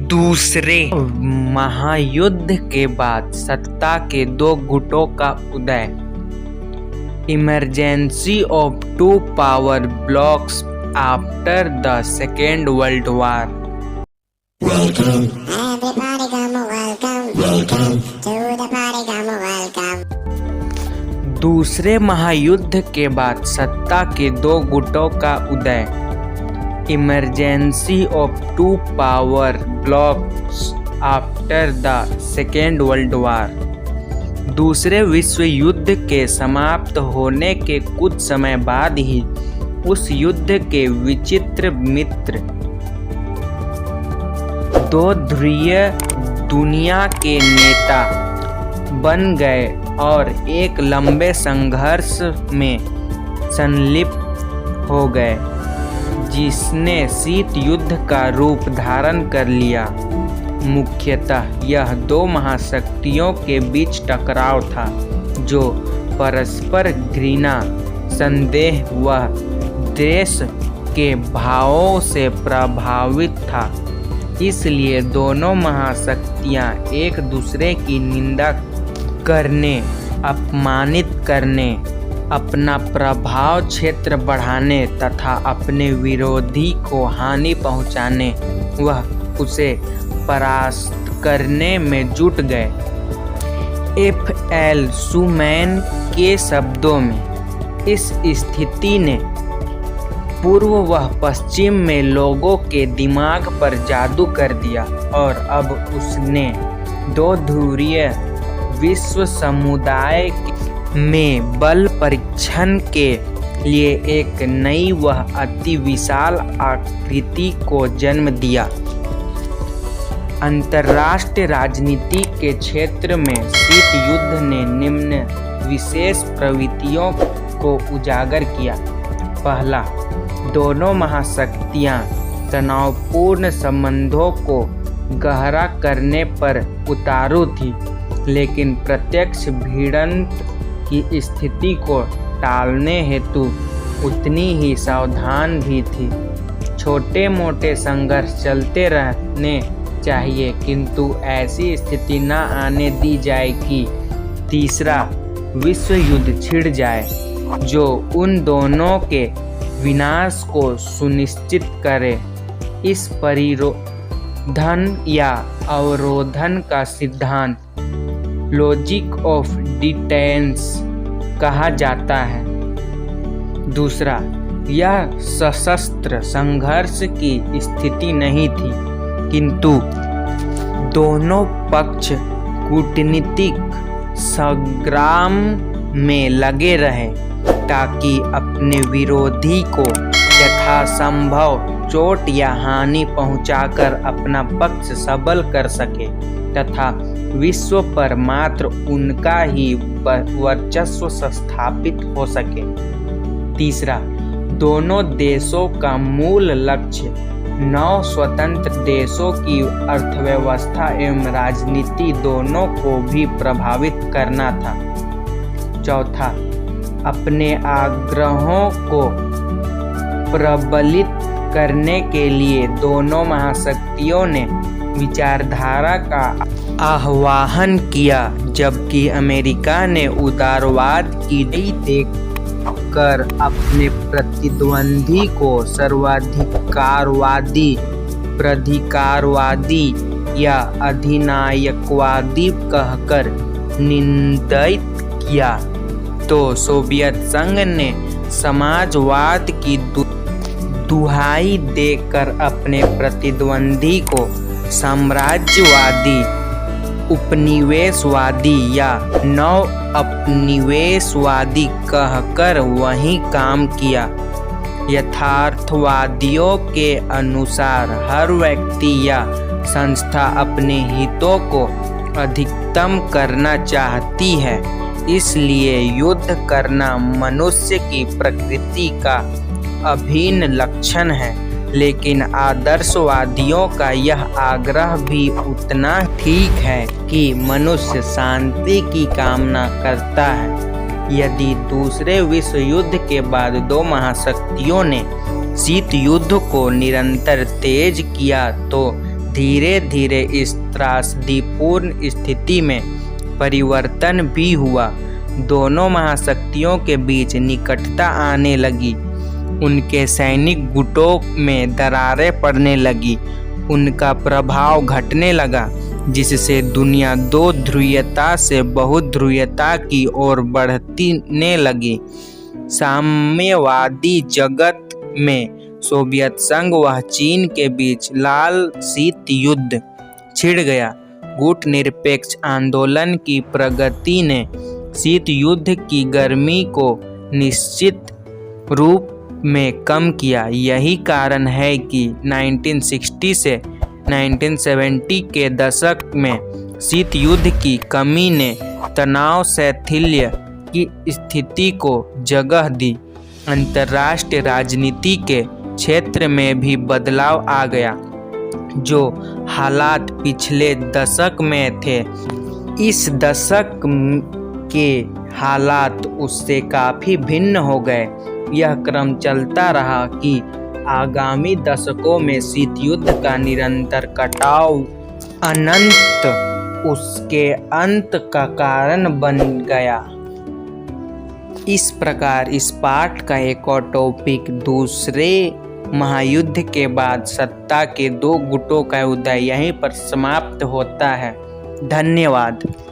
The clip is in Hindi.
दूसरे महायुद्ध के बाद सत्ता के दो गुटों का उदय। Emergency of two power blocks after the second world war. दूसरे महायुद्ध के बाद सत्ता के दो गुटों का उदय। Emergency of two power blocks after the second world war. दूसरे विश्व युद्ध के समाप्त होने के कुछ समय बाद ही उस युद्ध के विचित्र मित्र दो ध्रुवीय दुनिया के नेता बन गए और एक लंबे संघर्ष में संलिप्त हो गए, जिसने शीत युद्ध का रूप धारण कर लिया। मुख्यतः यह दो महाशक्तियों के बीच टकराव था, जो परस्पर घृणा, संदेह व द्वेष के भावों से प्रभावित था। इसलिए दोनों महाशक्तियां एक दूसरे की निंदा करने, अपमानित करने, अपना प्रभाव क्षेत्र बढ़ाने तथा अपने विरोधी को हानि पहुंचाने व उसे परास्त करने में जुट गए। F.L. शूमैन के शब्दों में, इस स्थिति ने पूर्व व पश्चिम में लोगों के दिमाग पर जादू कर दिया और अब उसने दो ध्रुवीय विश्व समुदाय में बल परीक्षण के लिए एक नई व अति विशाल आकृति को जन्म दिया। अंतर्राष्ट्रीय राजनीति के क्षेत्र में शीत युद्ध ने निम्न विशेष प्रवृत्तियों को उजागर किया। पहला, दोनों महाशक्तियां तनावपूर्ण संबंधों को गहरा करने पर उतारू थी, लेकिन प्रत्यक्ष भिड़ंत की स्थिति को टालने हेतु उतनी ही सावधान भी थी। छोटे मोटे संघर्ष चलते रहने चाहिए, किंतु ऐसी स्थिति न आने दी जाए कि तीसरा विश्व युद्ध छिड़ जाए, जो उन दोनों के विनाश को सुनिश्चित करे। इस परिरोधन या अवरोधन का सिद्धांत लॉजिक ऑफ डिटेंस कहा जाता है। दूसरा, यह सशस्त्र संघर्ष की स्थिति नहीं थी, किंतु दोनों पक्ष कूटनीतिक संग्राम में लगे रहे ताकि अपने विरोधी को यथासंभव चोट या हानि पहुंचाकर अपना पक्ष सबल कर सके तथा विश्व पर मात्र उनका ही वर्चस्व स्थापित हो सके। तीसरा, दोनों देशों का मूल लक्ष्य 9 स्वतंत्र देशों की अर्थव्यवस्था एवं राजनीति दोनों को भी प्रभावित करना था। चौथा, अपने आग्रहों को प्रबलित करने के लिए दोनों महाशक्तियों ने विचारधारा का आह्वान किया, जबकि अमेरिका ने उदारवाद की नई देखकर अपने प्रतिद्वंदी को सर्वाधिकारवादी, प्राधिकारवादी या अधिनायकवादी कहकर निंदित किया, तो सोवियत संघ ने समाजवाद की दुहाई देकर अपने प्रतिद्वंदी को साम्राज्यवादी, उपनिवेशवादी या नव उपनिवेशवादी कहकर वही काम किया। यथार्थवादियों के अनुसार हर व्यक्ति या संस्था अपने हितों को अधिकतम करना चाहती है, इसलिए युद्ध करना मनुष्य की प्रकृति का अभिन्न लक्षण है। लेकिन आदर्शवादियों का यह आग्रह भी उतना ठीक है कि मनुष्य शांति की कामना करता है। यदि दूसरे विश्व युद्ध के बाद दो महाशक्तियों ने शीत युद्ध को निरंतर तेज किया, तो धीरे धीरे इस त्रासदीपूर्ण स्थिति में परिवर्तन भी हुआ। दोनों महाशक्तियों के बीच निकटता आने लगी। उनके सैनिक गुटों में दरारें पड़ने लगी। उनका प्रभाव घटने लगा, जिससे दुनिया दो ध्रुवीयता से बहुध्रुवीयता की ओर बढ़ने लगी। साम्यवादी जगत में सोवियत संघ व चीन के बीच लाल शीत युद्ध छिड़ गया। गुटनिरपेक्ष आंदोलन की प्रगति ने शीत युद्ध की गर्मी को निश्चित रूप में कम किया। यही कारण है कि 1960 से 1970 के दशक में शीत युद्ध की कमी ने तनाव शैथिल्य की स्थिति को जगह दी। अंतर्राष्ट्रीय राजनीति के क्षेत्र में भी बदलाव आ गया। जो हालात पिछले दशक में थे, इस दशक के हालात उससे काफ़ी भिन्न हो गए। यह क्रम चलता रहा कि आगामी दशकों में शीत युद्ध का निरंतर कटाव अनंत उसके अंत का कारण बन गया। इस प्रकार इस पाठ का एक और टॉपिक दूसरे महायुद्ध के बाद सत्ता के दो गुटों का उदय यहीं पर समाप्त होता है। धन्यवाद।